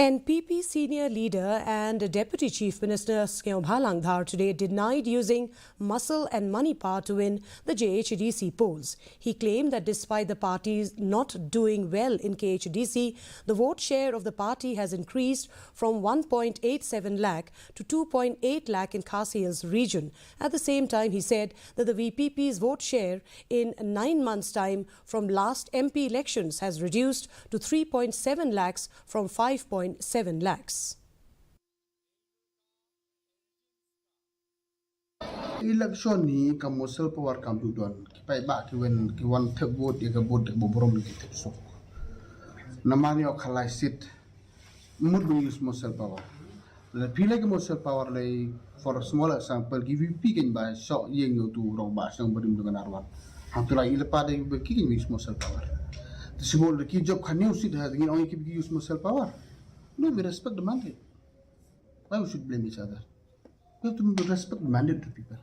NPP senior leader and Deputy Chief Minister Skeobha Langdhar today denied using muscle and money power to win the JHDC polls. He claimed that despite the party not doing well in KHDC, the vote share of the party has increased from 1.87 lakh to 2.8 lakh in Khasi Hills region. At the same time, he said that the VPP's vote share in 9 months' time from last MP elections has reduced to 3.7 lakhs from 5.7 lakhs. Election ni commercial power come to don kipai ba ki when ki one third vote ya vote bo borom ni tip so namani o khalai sit mudu use muscle power la pila ki muscle power lay for a small example give you picking by shot yeng yo tu rong ba sang bodim dengan arwan ham tu la ile pa de be kicking use muscle power the small the ki job khanew sit has ngin only ki use muscle power. No, we respect the mandate. Why we should blame each other? We have to respect the mandate to people.